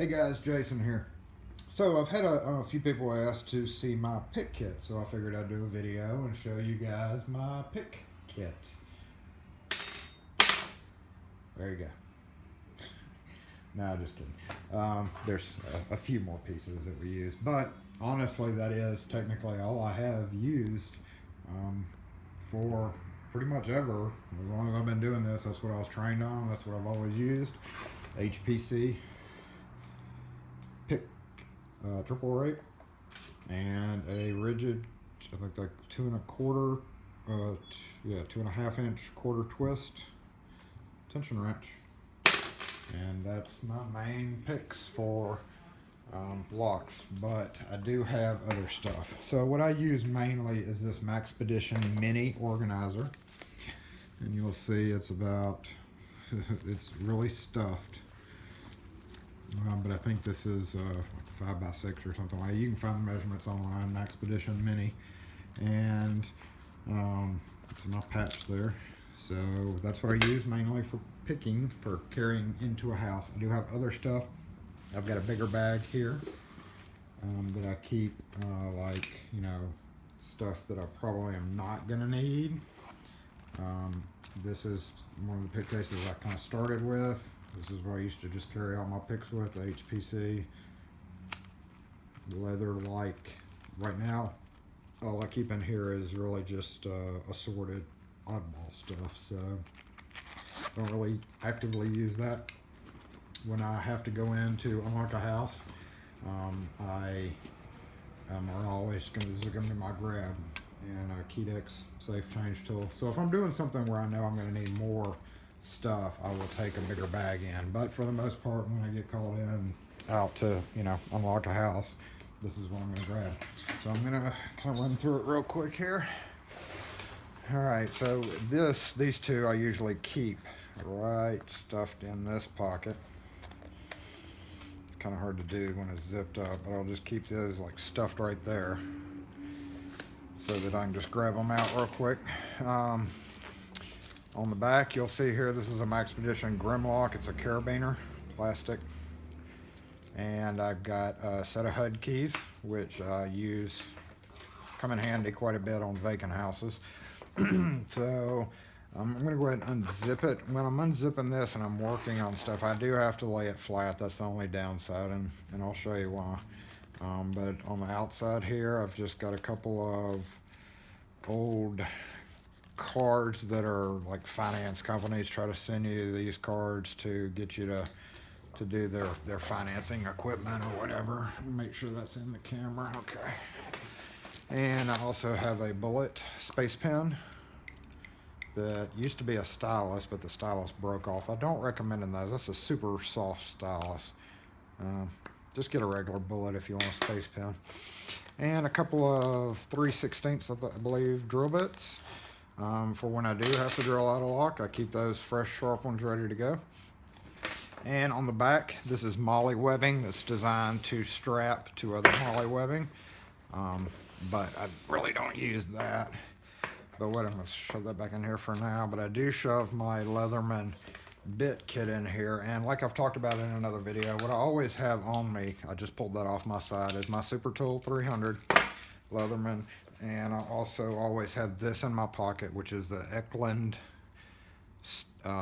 Hey guys, Jason here. So I've had a few people ask to see my pick kit, so I figured I'd do a video and show you guys my pick kit. There you go. No, just kidding. There's a few more pieces that we use, but honestly that is technically all I have used for pretty much ever. As long as I've been doing this, that's what I was trained on, that's what I've always used. HPC pick triple rate and a rigid, I think like 2.25 2.5 inch quarter twist tension wrench, and that's my main picks for locks. But I do have other stuff. So what I use mainly is this Maxpedition Mini Organizer, and you'll see it's about it's really stuffed. But I think this is 5x6 or something like that. You can find the measurements online, Maxpedition Mini. And it's my patch there. So that's what I use mainly for picking, for carrying into a house. I do have other stuff. I've got a bigger bag here that I keep like, stuff that I probably am not going to need. This is one of the pick cases I kind of started with. This is what I used to just carry all my picks with, the HPC. Leather, like right now, all I keep in here is really just assorted oddball stuff, so don't really actively use that. When I have to go in to unlock a house, I am always going to be my grab and a Keydex safe change tool. So if I'm doing something where I know I'm going to need more stuff, I will take a bigger bag in. But for the most part, when I get called in out to unlock a house, this is what I'm going to grab. So I'm going to kind of run through it real quick here. All right, so these two I usually keep right stuffed in this pocket. It's kind of hard to do when it's zipped up, but I'll just keep those like stuffed right there so that I can just grab them out real quick. On the back, you'll see here, this is a Maxpedition Grimlock. It's a carabiner, plastic. And I've got a set of HUD keys, which I use, come in handy quite a bit on vacant houses. So I'm going to go ahead and unzip it. When I'm unzipping this and I'm working on stuff, I do have to lay it flat. That's the only downside, and I'll show you why. But on the outside here, I've just got a couple of old cards that are like finance companies try to send you these cards to get you to do their financing equipment or whatever. Make sure that's in the camera. Okay. And I also have a bullet space pen that used to be a stylus, but the stylus broke off. I don't recommend those. That's a super soft stylus. Just get a regular bullet if you want a space pen. And a couple of 3/16, I believe, drill bits. For when I do have to drill out a lock, I keep those fresh, sharp ones ready to go. And on the back, this is molly webbing that's designed to strap to other molly webbing. But I really don't use that. But what, I'm going to shove that back in here for now. But I do shove my Leatherman bit kit in here. And like I've talked about in another video, what I always have on me, I just pulled that off my side, is my Super Tool 300 Leatherman. And I also always have this in my pocket, which is the Eklund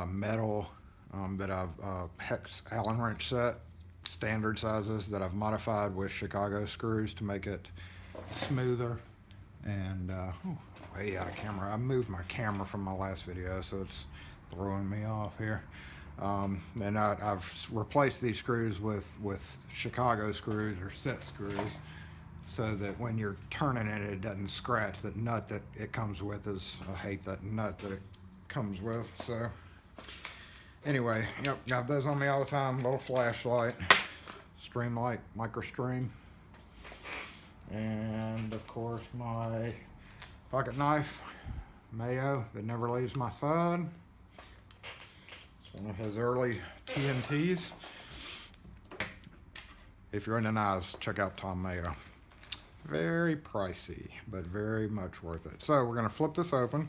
metal that I've hex Allen wrench set, standard sizes that I've modified with Chicago screws to make it smoother. And way out of camera. I moved my camera from my last video, so it's throwing me off here. And I've replaced these screws with Chicago screws or set screws, so that when you're turning it doesn't scratch. That nut that it comes with I hate that nut that it comes with. So anyway, yep, got those on me all the time. Little flashlight, stream light, micro stream, and of course my pocket knife, Mayo, that never leaves my side. It's one of his early TNTs. If you're into knives, check out Tom Mayo. Very pricey, but very much worth it. So we're going to flip this open.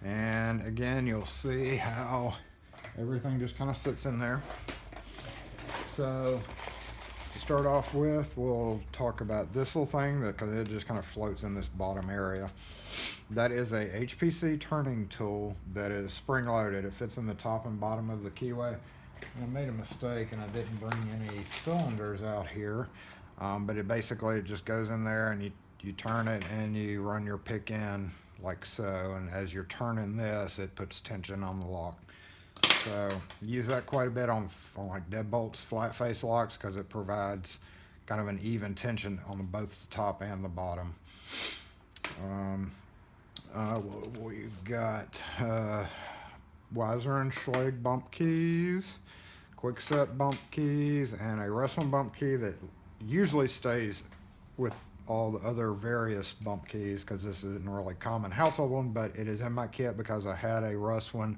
And again, you'll see how everything just kind of sits in there. So to start off with, we'll talk about this little thing because it just kind of floats in this bottom area. That is a HPC turning tool that is spring loaded. It fits in the top and bottom of the keyway. I made a mistake and I didn't bring any cylinders out here, but it basically just goes in there and you turn it and you run your pick in like so, and as you're turning this, it puts tension on the lock. So use that quite a bit on like deadbolts, flat face locks, because it provides kind of an even tension on both the top and the bottom. We've got Weiser and Schlage bump keys, quick set bump keys, and a wrestling bump key that usually stays with all the other various bump keys because this isn't a really common household one, but it is in my kit because I had a Rust-One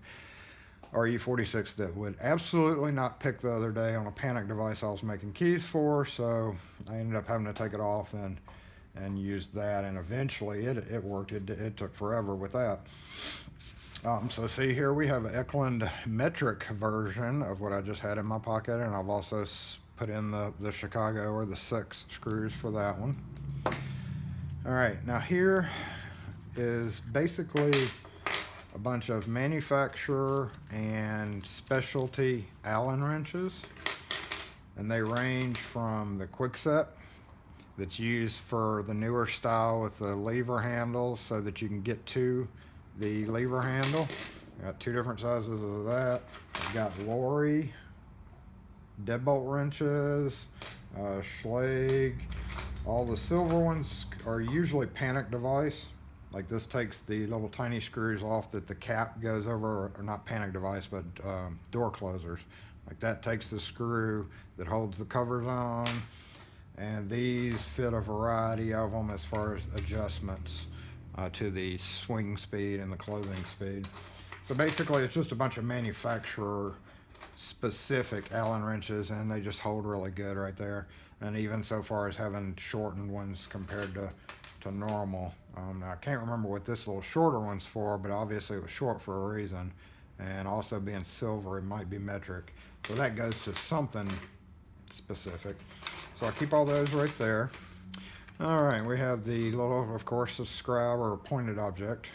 RE46 that would absolutely not pick the other day on a panic device I was making keys for, so I ended up having to take it off and use that, and eventually it worked. It took forever with that. So see here we have an Eklund metric version of what I just had in my pocket, and I've also put in the Chicago or the 6 screws for that one. All right, now here is basically a bunch of manufacturer and specialty Allen wrenches, and they range from the quick set that's used for the newer style with the lever handles so that you can get to the lever handle. Got 2 different sizes of that. I've got Lori deadbolt wrenches, Schlage. All the silver ones are usually panic device. Like this takes the little tiny screws off that the cap goes over, or not panic device, but door closers. Like that takes the screw that holds the covers on. And these fit a variety of them as far as adjustments to the swing speed and the closing speed. So basically it's just a bunch of manufacturer specific Allen wrenches, and they just hold really good right there. And even so far as having shortened ones compared to normal. Now I can't remember what this little shorter one's for, but obviously it was short for a reason. And also being silver, it might be metric. So that goes to something specific. So I keep all those right there. All right, we have the little, of course, a scribe or a pointed object,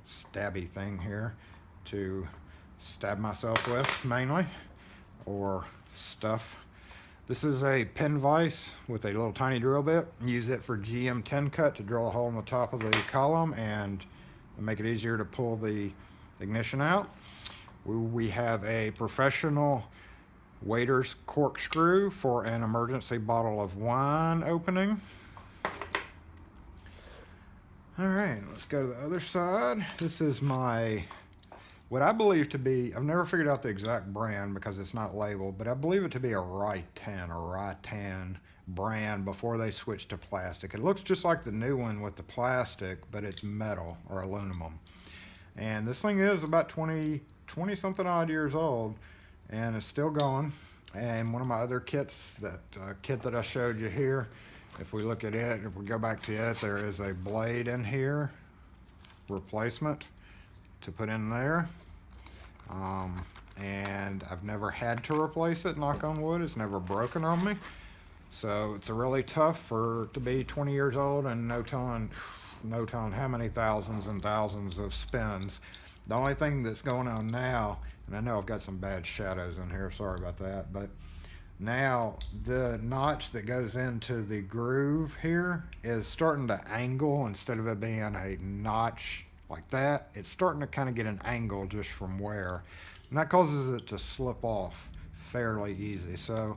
stabby thing here to stab myself with mainly, or stuff. This is a pin vise with a little tiny drill bit. Use it for GM 10 cut to drill a hole in the top of the column and make it easier to pull the ignition out. We have a professional waiter's corkscrew for an emergency bottle of wine opening. All right, let's go to the other side. This is my, what I believe to be, I've never figured out the exact brand because it's not labeled, but I believe it to be a Rytan brand before they switched to plastic. It looks just like the new one with the plastic, but it's metal or aluminum. And this thing is about 20 something odd years old, and it's still going. And one of my other kits, that kit that I showed you here, if we look at it, if we go back to it, there is a blade in here, replacement to put in there. And I've never had to replace it, knock on wood. It's never broken on me. So it's a really tough for it to be 20 years old and no telling how many thousands and thousands of spins. The only thing that's going on now, and I know I've got some bad shadows in here, sorry about that, but now the notch that goes into the groove here is starting to angle. Instead of it being a notch like that, it's starting to kind of get an angle just from wear, and that causes it to slip off fairly easy. So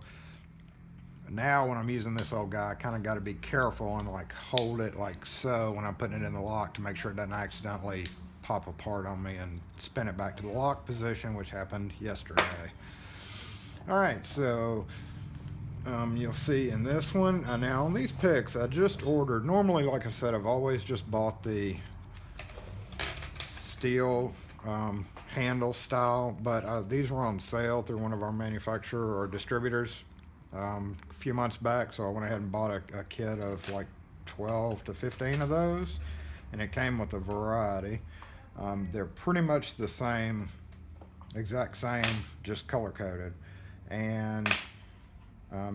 now when I'm using this old guy, I kind of got to be careful and like hold it like so when I'm putting it in the lock to make sure it doesn't accidentally pop apart on me and spin it back to the lock position, which happened yesterday. All right, so you'll see in this one, now on these picks, I just ordered, normally, like I said, I've always just bought the steel handle style, but these were on sale through one of our manufacturer or distributors a few months back, so I went ahead and bought a kit of like 12 to 15 of those, and it came with a variety. They're pretty much the same, exact same, just color coded. And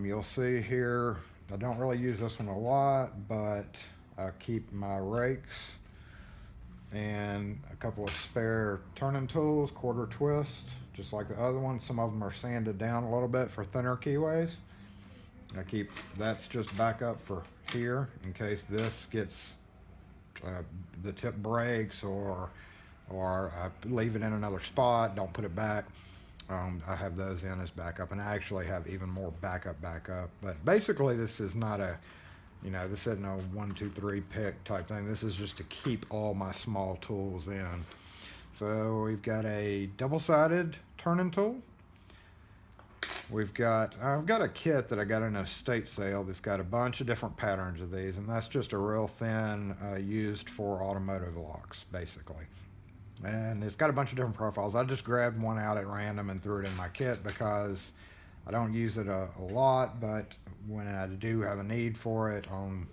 You'll see here, I don't really use this one a lot, but I keep my rakes and a couple of spare turning tools, quarter twist, just like the other one. Some of them are sanded down a little bit for thinner keyways. I keep, that's just backup for here in case this gets, the tip breaks, or I leave it in another spot, don't put it back. I have those in as backup, and I actually have even more backup. But basically, this is not a, this isn't a 1, 2, 3 pick type thing. This is just to keep all my small tools in. So we've got a double-sided turning tool. I've got a kit that I got in a estate sale that's got a bunch of different patterns of these, and that's just a real thin, used for automotive locks, basically. And it's got a bunch of different profiles. I just grabbed one out at random and threw it in my kit because I don't use it a lot, but when I do have a need for it on,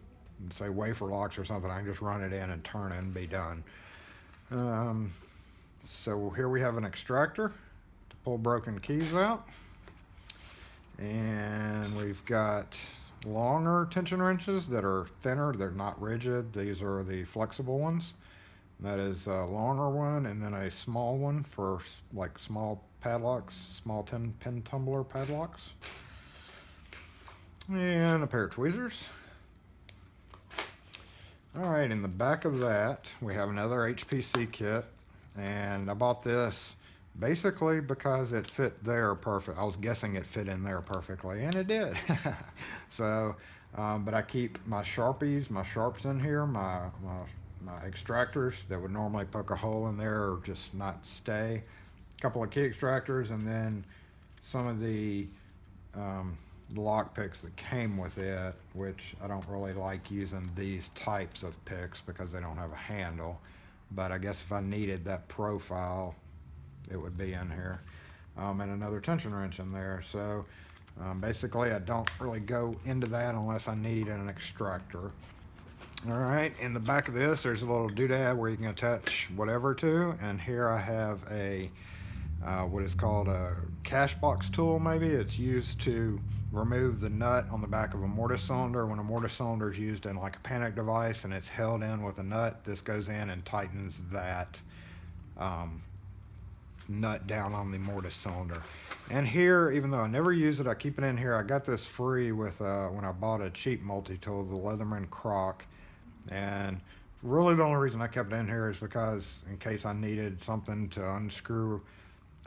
say, wafer locks or something, I can just run it in and turn it and be done. So here we have an extractor to pull broken keys out. And we've got longer tension wrenches that are thinner. They're not rigid. These are the flexible ones. That is a longer one, and then a small one for like small padlocks, small pin tumbler padlocks. And a pair of tweezers. All right, in the back of that, we have another HPC kit, and I bought this basically because it fit there perfect. I was guessing it fit in there perfectly, and it did. So, but I keep my Sharpies, my sharps in here, my extractors that would normally poke a hole in there or just not stay. A couple of key extractors, and then some of the lock picks that came with it, which I don't really like using these types of picks because they don't have a handle. But I guess if I needed that profile, it would be in here. And another tension wrench in there. So basically I don't really go into that unless I need an extractor. All right, in the back of this, there's a little doodad where you can attach whatever to, and here I have a what is called a cash box tool. Maybe it's used to remove the nut on the back of a mortise cylinder. When a mortise cylinder is used in like a panic device and it's held in with a nut, this goes in and tightens that nut down on the mortise cylinder. And here, even though I never use it, I keep it in here. I got this free with when I bought a cheap multi-tool, the Leatherman Croc. And really the only reason I kept it in here is because in case I needed something to unscrew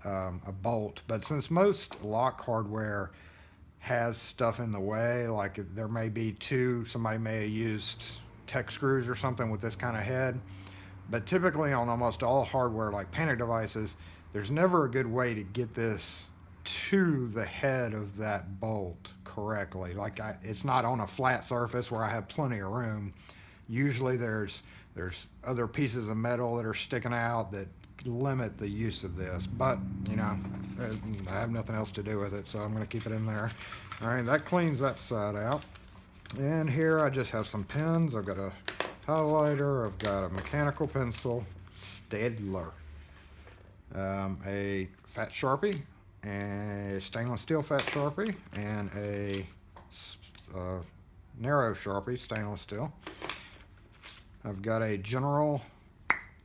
a bolt. But since most lock hardware has stuff in the way, like there may be somebody may have used tech screws or something with this kind of head, but typically on almost all hardware like panic devices, there's never a good way to get this to the head of that bolt correctly. Like it's not on a flat surface where I have plenty of room. Usually there's other pieces of metal that are sticking out that limit the use of this, but I have nothing else to do with it, so I'm going to keep it in there. All right, that cleans that side out. And here I just have some pens. I've got a highlighter, I've got a mechanical pencil, Staedtler, a fat Sharpie, a stainless steel fat Sharpie, and a narrow Sharpie, stainless steel. I've got a general,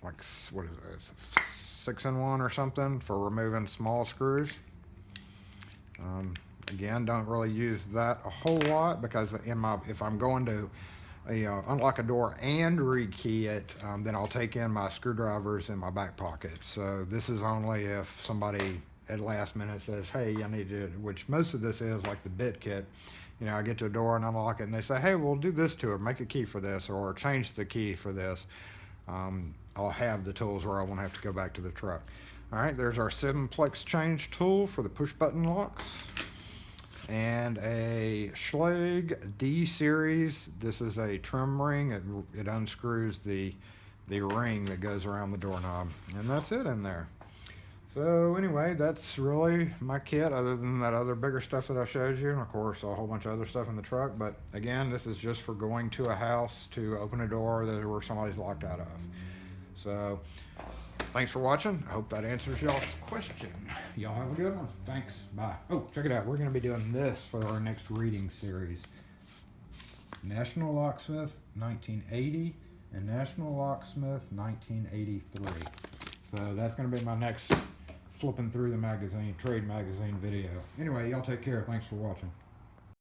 like, what is it, 6-in-1 or something for removing small screws. Again, don't really use that a whole lot because if I'm going to unlock a door and rekey it, then I'll take in my screwdrivers in my back pocket. So this is only if somebody at last minute says, hey, I need to, which most of this is like the bit kit. I get to a door and unlock it and they say, hey, we'll do this to it, make a key for this, or change the key for this. I'll have the tools where I won't have to go back to the truck. All right, there's our 7-plex change tool for the push button locks. And a Schlage D series. This is a trim ring. It unscrews the ring that goes around the doorknob. And that's it in there. So anyway, that's really my kit, other than that other bigger stuff that I showed you, and of course a whole bunch of other stuff in the truck. But again, this is just for going to a house to open a door where somebody's locked out of. So thanks for watching. I hope that answers y'all's question. Y'all have a good one. Thanks. Bye. Oh, check it out. We're going to be doing this for our next reading series. National Locksmith 1980 and National Locksmith 1983. So that's going to be my next flipping through the magazine, trade magazine video. Anyway, y'all take care. Thanks for watching.